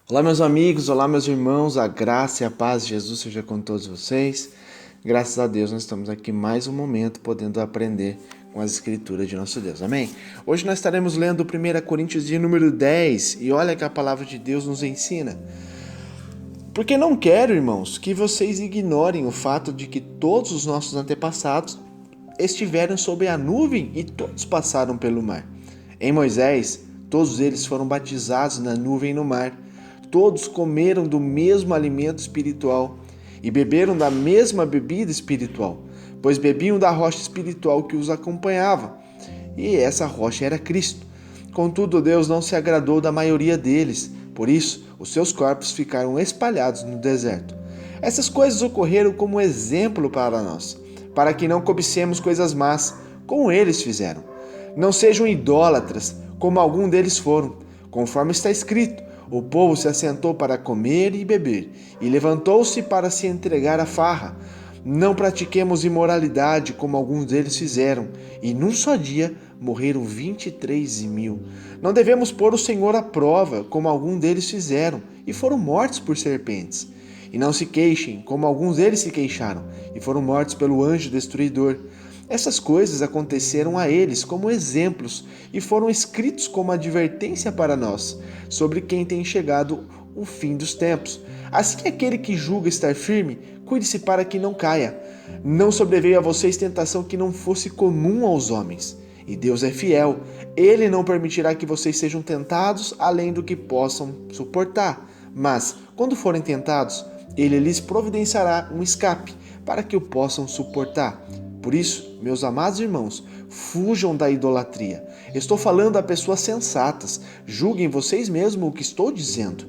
Olá, meus amigos, olá, meus irmãos, a graça e a paz de Jesus seja com todos vocês. Graças a Deus, nós estamos aqui mais um momento podendo aprender com as escrituras de nosso Deus, amém? Hoje nós estaremos lendo 1 Coríntios de número 10 e olha que a palavra de Deus nos ensina. Porque não quero, irmãos, que vocês ignorem o fato de que todos os nossos antepassados estiveram sob a nuvem e todos passaram pelo mar. Em Moisés, todos eles foram batizados na nuvem e no mar. Todos comeram do mesmo alimento espiritual e beberam da mesma bebida espiritual, pois bebiam da rocha espiritual que os acompanhava. E essa rocha era Cristo. Contudo, Deus não se agradou da maioria deles, por isso os seus corpos ficaram espalhados no deserto. Essas coisas ocorreram como exemplo para nós, para que não cobicemos coisas más, como eles fizeram. Não sejam idólatras, como algum deles foram, conforme está escrito: o povo se assentou para comer e beber, e levantou-se para se entregar à farra. Não pratiquemos imoralidade, como alguns deles fizeram, e num só dia morreram 23.000. Não devemos pôr o Senhor à prova, como alguns deles fizeram, e foram mortos por serpentes. E não se queixem, como alguns deles se queixaram, e foram mortos pelo anjo destruidor. Essas coisas aconteceram a eles como exemplos e foram escritos como advertência para nós, sobre quem tem chegado o fim dos tempos. Assim, aquele que julga estar firme, cuide-se para que não caia. Não sobreveio a vocês tentação que não fosse comum aos homens. E Deus é fiel. Ele não permitirá que vocês sejam tentados além do que possam suportar. Mas, quando forem tentados, Ele lhes providenciará um escape para que o possam suportar. Por isso, meus amados irmãos, fujam da idolatria. Estou falando a pessoas sensatas. Julguem vocês mesmos o que estou dizendo.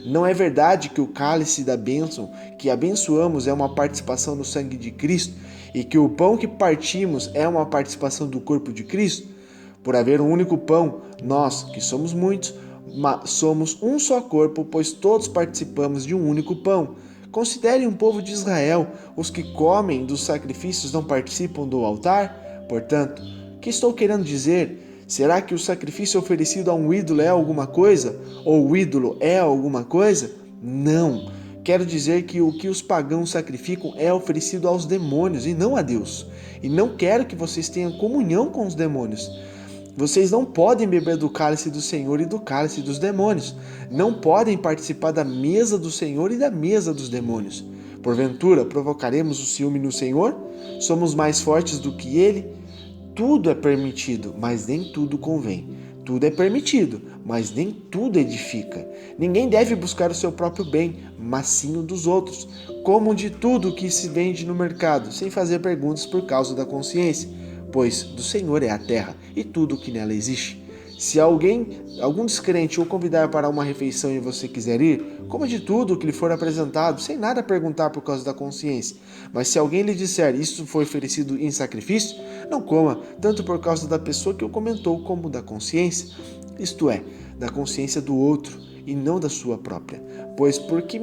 Não é verdade que o cálice da bênção que abençoamos é uma participação no sangue de Cristo e que o pão que partimos é uma participação do corpo de Cristo? Por haver um único pão, nós, que somos muitos, somos um só corpo, pois todos participamos de um único pão. Considerem o povo de Israel: os que comem dos sacrifícios não participam do altar? Portanto, o que estou querendo dizer? Será que o sacrifício oferecido a um ídolo é alguma coisa? Ou o ídolo é alguma coisa? Não. Quero dizer que o que os pagãos sacrificam é oferecido aos demônios e não a Deus. E não quero que vocês tenham comunhão com os demônios. Vocês não podem beber do cálice do Senhor e do cálice dos demônios. Não podem participar da mesa do Senhor e da mesa dos demônios. Porventura, provocaremos o ciúme no Senhor? Somos mais fortes do que Ele? Tudo é permitido, mas nem tudo convém. Tudo é permitido, mas nem tudo edifica. Ninguém deve buscar o seu próprio bem, mas sim o dos outros. Comam de tudo que se vende no mercado, sem fazer perguntas por causa da consciência, pois do Senhor é a terra e tudo o que nela existe. Se algum descrente o convidar para uma refeição e você quiser ir, coma de tudo o que lhe for apresentado, sem nada perguntar por causa da consciência. Mas se alguém lhe disser: isso foi oferecido em sacrifício, não coma, tanto por causa da pessoa que o comentou, como da consciência, isto é, da consciência do outro e não da sua própria. Pois porque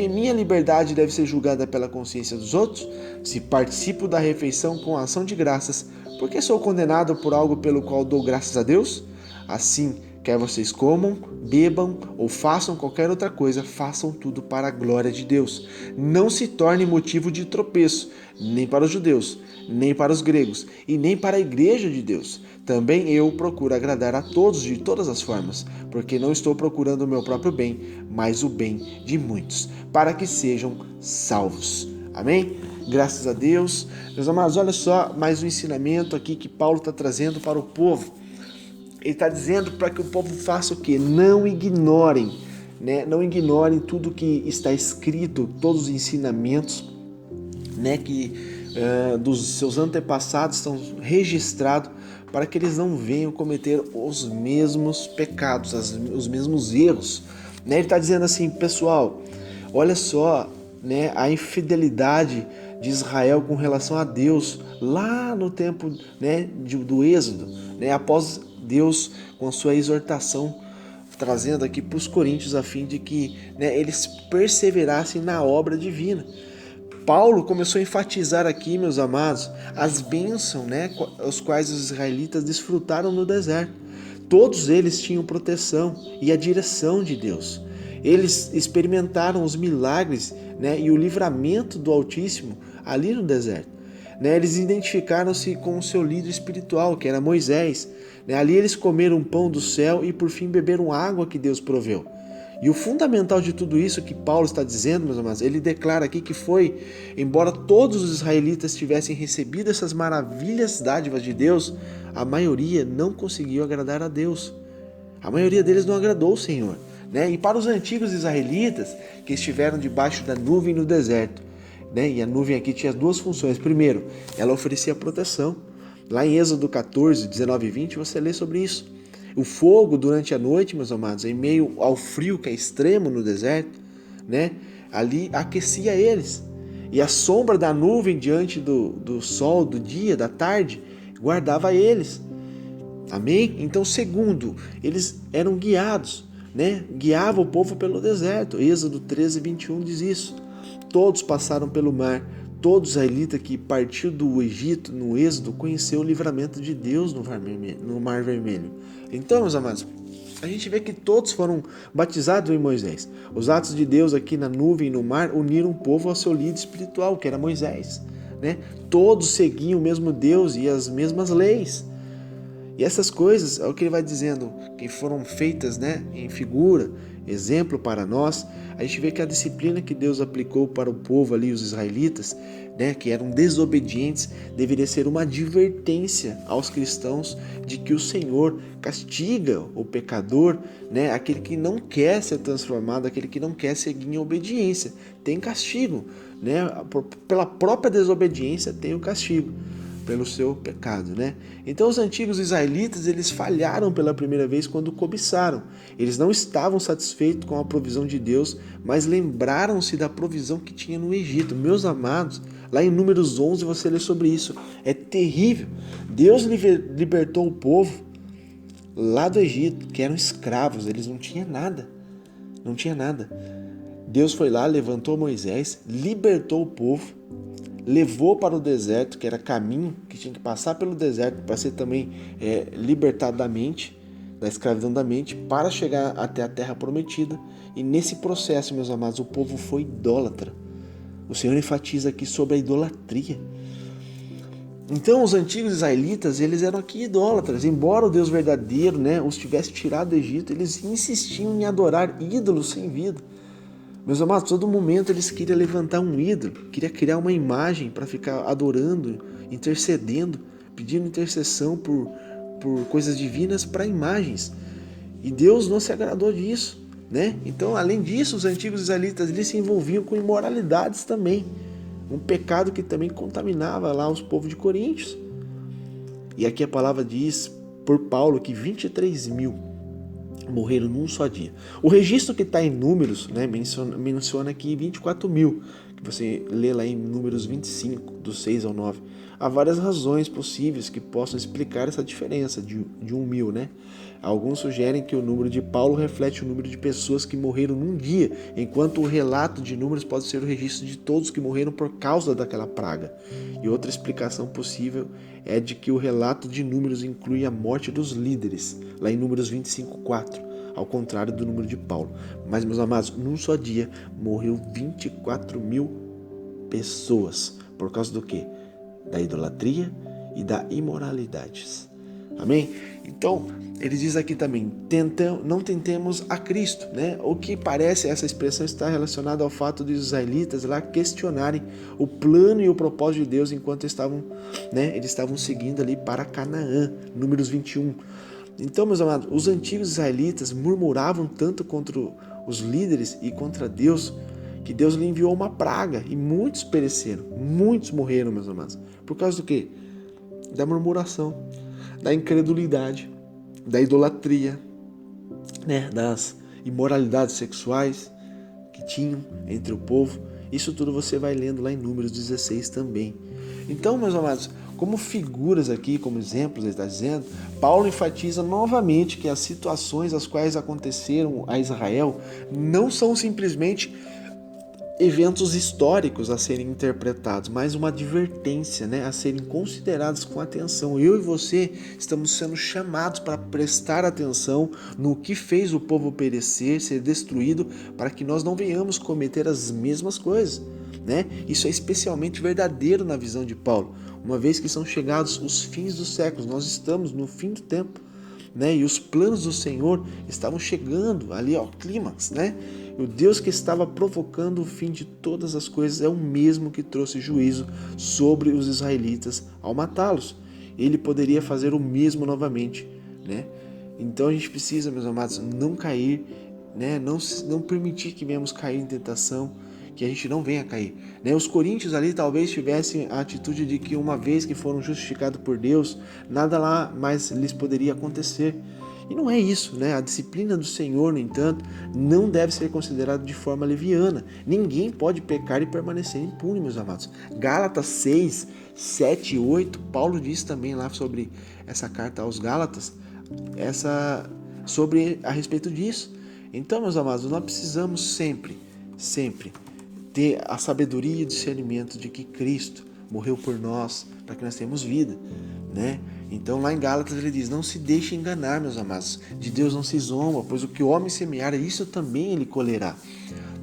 minha liberdade deve ser julgada pela consciência dos outros? Se participo da refeição com ação de graças, porque sou condenado por algo pelo qual dou graças a Deus? Assim, quer vocês comam, bebam ou façam qualquer outra coisa, façam tudo para a glória de Deus. Não se torne motivo de tropeço, nem para os judeus, nem para os gregos, e nem para a igreja de Deus. Também eu procuro agradar a todos de todas as formas, porque não estou procurando o meu próprio bem, mas o bem de muitos, para que sejam salvos. Amém? Graças a Deus. Meus amados, olha só mais um ensinamento aqui que Paulo está trazendo para o povo. Ele está dizendo para que o povo faça o quê? Não ignorem, né? Não ignorem tudo que está escrito, todos os ensinamentos, né? Que dos seus antepassados estão registrados, para que eles não venham cometer os mesmos pecados, os mesmos erros. Né? Ele está dizendo assim: pessoal, olha só, né, a infidelidade de Israel com relação a Deus lá no tempo, né, do Êxodo, né, após Deus com a sua exortação, trazendo aqui para os coríntios a fim de que, né, eles perseverassem na obra divina. Paulo começou a enfatizar aqui, meus amados, as bênçãos, né, os quais os israelitas desfrutaram no deserto. Todos eles tinham proteção e a direção de Deus. Eles experimentaram os milagres, né, e o livramento do Altíssimo ali no deserto. Né, eles identificaram-se com o seu líder espiritual, que era Moisés. Né, ali eles comeram pão do céu e por fim beberam água que Deus proveu. E o fundamental de tudo isso que Paulo está dizendo, meus amados, ele declara aqui que foi, embora todos os israelitas tivessem recebido essas maravilhas dádivas de Deus, a maioria não conseguiu agradar a Deus. A maioria deles não agradou o Senhor. Né? E para os antigos israelitas que estiveram debaixo da nuvem no deserto, né? E a nuvem aqui tinha duas funções. Primeiro, ela oferecia proteção. Lá em Êxodo 14, 19 e 20, você lê sobre isso. O fogo durante a noite, meus amados, em meio ao frio que é extremo no deserto, né? Ali aquecia eles. E a sombra da nuvem diante do sol, do dia, da tarde, guardava eles. Amém? Então, segundo, eles eram guiados, né? Guiava o povo pelo deserto. Êxodo 13, 21 diz isso. Todos passaram pelo mar. Todo israelita que partiu do Egito, no Êxodo, conheceu o livramento de Deus no Mar Vermelho. Então, meus amados, a gente vê que todos foram batizados em Moisés. Os atos de Deus aqui na nuvem e no mar uniram o povo ao seu líder espiritual, que era Moisés. Né? Todos seguiam o mesmo Deus e as mesmas leis. E essas coisas, é o que ele vai dizendo, que foram feitas, né, em figura, exemplo para nós. A gente vê que a disciplina que Deus aplicou para o povo ali, os israelitas, né, que eram desobedientes, deveria ser uma advertência aos cristãos de que o Senhor castiga o pecador, né, aquele que não quer ser transformado, aquele que não quer seguir em obediência. Tem castigo, né, pela própria desobediência tem o castigo. Pelo seu pecado, né? Então os antigos israelitas, eles falharam pela primeira vez quando cobiçaram. Eles não estavam satisfeitos com a provisão de Deus, mas lembraram-se da provisão que tinha no Egito. Meus amados, lá em Números 11 você lê sobre isso. É terrível. Deus libertou o povo lá do Egito, que eram escravos, eles não tinham nada. Não tinha nada. Deus foi lá, levantou Moisés, libertou o povo, levou para o deserto, que era caminho, que tinha que passar pelo deserto para ser também libertado da mente, da escravidão da mente, para chegar até a terra prometida. E nesse processo, meus amados, o povo foi idólatra. O Senhor enfatiza aqui sobre a idolatria. Então os antigos israelitas, eles eram aqui idólatras. Embora o Deus verdadeiro, né, os tivesse tirado do Egito, eles insistiam em adorar ídolos sem vida. Meus amados, todo momento eles queriam levantar um ídolo, queriam criar uma imagem para ficar adorando, intercedendo, pedindo intercessão por coisas divinas para imagens. E Deus não se agradou disso, né? Então, além disso, os antigos israelitas eles se envolviam com imoralidades também. Um pecado que também contaminava lá os povos de Coríntios. E aqui a palavra diz por Paulo que 23 mil morreram num só dia. O registro que está em Números, né, menciona aqui 24 mil, que você lê lá em Números 25, do 6 ao 9. Há várias razões possíveis que possam explicar essa diferença de 1.000, né? Alguns sugerem que o número de Paulo reflete o número de pessoas que morreram num dia, enquanto o relato de Números pode ser o registro de todos que morreram por causa daquela praga. E outra explicação possível é de que o relato de Números inclui a morte dos líderes, lá em Números 25:4, ao contrário do número de Paulo. Mas, meus amados, num só dia morreu 24 mil pessoas. Por causa do quê? Da idolatria e da imoralidade. Amém? Então, ele diz aqui também, não tentemos a Cristo, né? O que parece, essa expressão está relacionada ao fato dos israelitas lá questionarem o plano e o propósito de Deus enquanto estavam, né? Eles estavam seguindo ali para Canaã, Números 21. Então, meus amados, os antigos israelitas murmuravam tanto contra os líderes e contra Deus, que Deus lhe enviou uma praga e muitos pereceram, muitos morreram, meus amados. Por causa do quê? Da murmuração, da incredulidade, da idolatria, né? Das imoralidades sexuais que tinham entre o povo. Isso tudo você vai lendo lá em Números 16 também. Então, meus amados, como figuras aqui, como exemplos, ele está dizendo, Paulo enfatiza novamente que as situações as quais aconteceram a Israel não são simplesmente eventos históricos a serem interpretados, mas uma advertência, né, a serem considerados com atenção. Eu e você estamos sendo chamados para prestar atenção no que fez o povo perecer, ser destruído, para que nós não venhamos cometer as mesmas coisas, né? Isso é especialmente verdadeiro na visão de Paulo, uma vez que são chegados os fins dos séculos, nós estamos no fim do tempo, né? E os planos do Senhor estavam chegando ali ao clímax, né? O Deus que estava provocando o fim de todas as coisas é o mesmo que trouxe juízo sobre os israelitas ao matá-los. Ele poderia fazer o mesmo novamente, né? Então a gente precisa, meus amados, não cair, né? Não permitir que venhamos cair em tentação, que a gente não venha cair, né? Os coríntios ali talvez tivessem a atitude de que uma vez que foram justificados por Deus, nada lá mais lhes poderia acontecer. E não é isso, né? A disciplina do Senhor, no entanto, não deve ser considerada de forma leviana. Ninguém pode pecar e permanecer impune, meus amados. Gálatas 6, 7 e 8, Paulo diz também lá sobre essa carta aos Gálatas, sobre a respeito disso. Então, meus amados, nós precisamos sempre ter a sabedoria e o discernimento de que Cristo morreu por nós para que nós tenhamos vida, né? Então lá em Gálatas ele diz: não se deixe enganar, meus amados, de Deus não se zomba, pois o que o homem semear, isso também ele colherá.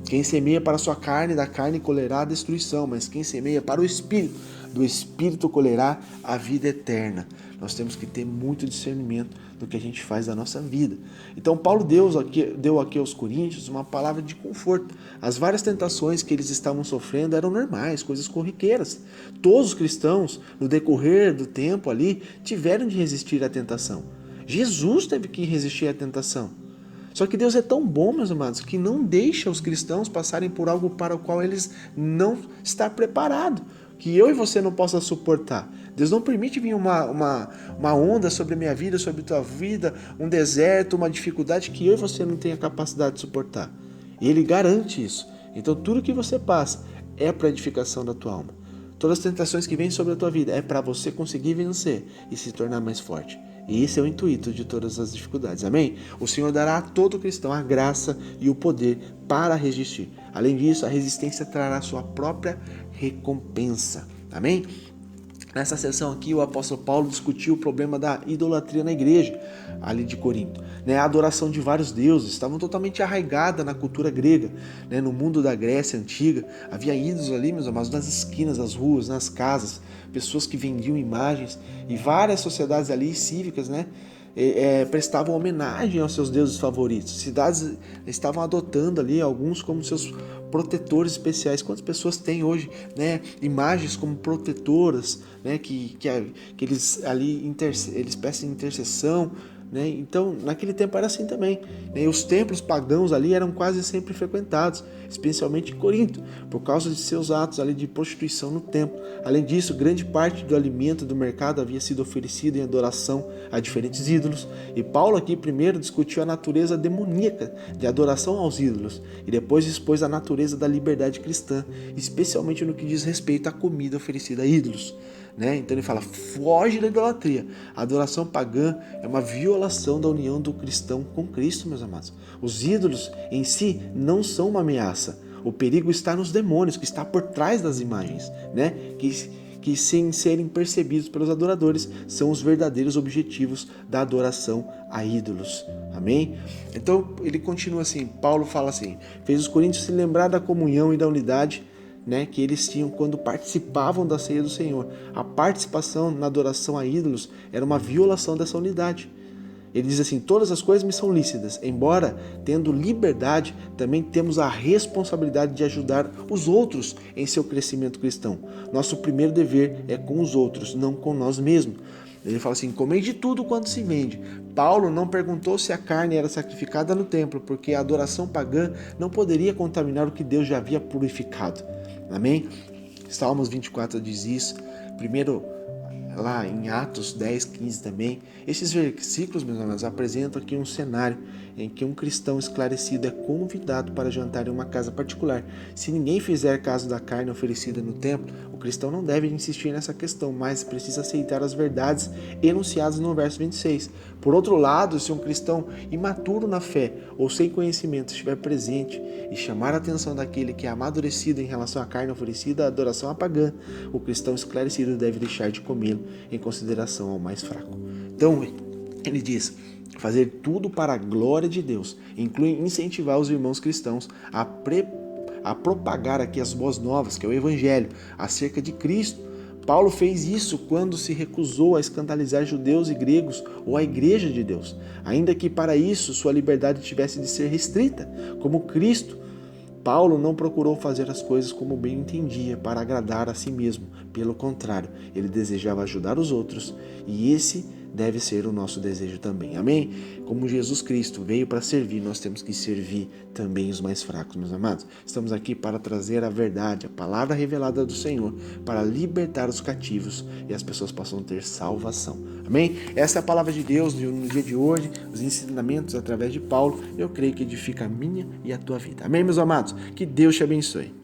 Quem semeia para a sua carne, da carne colherá a destruição, mas quem semeia para o Espírito, do Espírito colherá a vida eterna. Nós temos que ter muito discernimento do que a gente faz da nossa vida. Então Paulo deu aqui aos coríntios uma palavra de conforto. As várias tentações que eles estavam sofrendo eram normais, coisas corriqueiras. Todos os cristãos, no decorrer do tempo ali, tiveram de resistir à tentação. Jesus teve que resistir à tentação. Só que Deus é tão bom, meus amados, que não deixa os cristãos passarem por algo para o qual eles não estão preparados, que eu e você não possa suportar. Deus não permite vir uma onda sobre a minha vida, sobre a tua vida, um deserto, uma dificuldade que eu e você não tenha capacidade de suportar. E Ele garante isso. Então tudo que você passa é para a edificação da tua alma. Todas as tentações que vêm sobre a tua vida é para você conseguir vencer e se tornar mais forte. E esse é o intuito de todas as dificuldades, amém? O Senhor dará a todo cristão a graça e o poder para resistir. Além disso, a resistência trará sua própria recompensa, amém? Nessa sessão aqui, o apóstolo Paulo discutiu o problema da idolatria na igreja, ali de Corinto. A adoração de vários deuses estavam totalmente arraigada na cultura grega. No mundo da Grécia Antiga, havia ídolos ali, meus amados, nas esquinas, nas ruas, nas casas, pessoas que vendiam imagens, e várias sociedades ali cívicas, prestavam homenagem aos seus deuses favoritos. Cidades estavam adotando ali alguns como seus protetores especiais. Quantas pessoas têm hoje, imagens como protetoras, que eles ali eles peçam intercessão, Então, naquele tempo era assim também. Os templos pagãos ali eram quase sempre frequentados, especialmente em Corinto, por causa de seus atos ali de prostituição no templo. Além disso, grande parte do alimento do mercado havia sido oferecido em adoração a diferentes ídolos. E Paulo aqui primeiro discutiu a natureza demoníaca de adoração aos ídolos e depois expôs a natureza da liberdade cristã, especialmente no que diz respeito à comida oferecida a ídolos. Então ele fala: foge da idolatria. A adoração pagã é uma violação da união do cristão com Cristo, meus amados. Os ídolos em si não são uma ameaça. O perigo está nos demônios, que está por trás das imagens, que sem serem percebidos pelos adoradores, são os verdadeiros objetivos da adoração a ídolos. Amém? Então ele continua assim, Paulo fala assim: fez os coríntios se lembrar da comunhão e da unidade que eles tinham quando participavam da ceia do Senhor. A participação na adoração a ídolos era uma violação dessa unidade. Ele diz assim: todas as coisas me são lícitas, embora tendo liberdade, também temos a responsabilidade de ajudar os outros em seu crescimento cristão. Nosso primeiro dever é com os outros, não com nós mesmos. Ele fala assim: comei de tudo quanto se vende. Paulo não perguntou se a carne era sacrificada no templo, porque a adoração pagã não poderia contaminar o que Deus já havia purificado. Amém? Salmos 24 diz isso. Primeiro, lá em Atos 10, 15 também. Esses versículos, meus amados, apresentam aqui um cenário em que um cristão esclarecido é convidado para jantar em uma casa particular. Se ninguém fizer caso da carne oferecida no templo, o cristão não deve insistir nessa questão, mas precisa aceitar as verdades enunciadas no verso 26. Por outro lado, se um cristão imaturo na fé ou sem conhecimento estiver presente e chamar a atenção daquele que é amadurecido em relação à carne oferecida à adoração a pagã, o cristão esclarecido deve deixar de comê-lo em consideração ao mais fraco. Então, ele diz: fazer tudo para a glória de Deus inclui incentivar os irmãos cristãos a propagar aqui as boas novas, que é o Evangelho, acerca de Cristo. Paulo fez isso quando se recusou a escandalizar judeus e gregos ou a igreja de Deus, ainda que para isso sua liberdade tivesse de ser restrita, como Cristo. Paulo não procurou fazer as coisas como bem entendia para agradar a si mesmo. Pelo contrário, ele desejava ajudar os outros, e esse deve ser o nosso desejo também. Amém? Como Jesus Cristo veio para servir, nós temos que servir também os mais fracos, meus amados. Estamos aqui para trazer a verdade, a palavra revelada do Senhor, para libertar os cativos e as pessoas possam ter salvação. Amém? Essa é a palavra de Deus no dia de hoje, os ensinamentos através de Paulo. Eu creio que edifica a minha e a tua vida. Amém, meus amados? Que Deus te abençoe.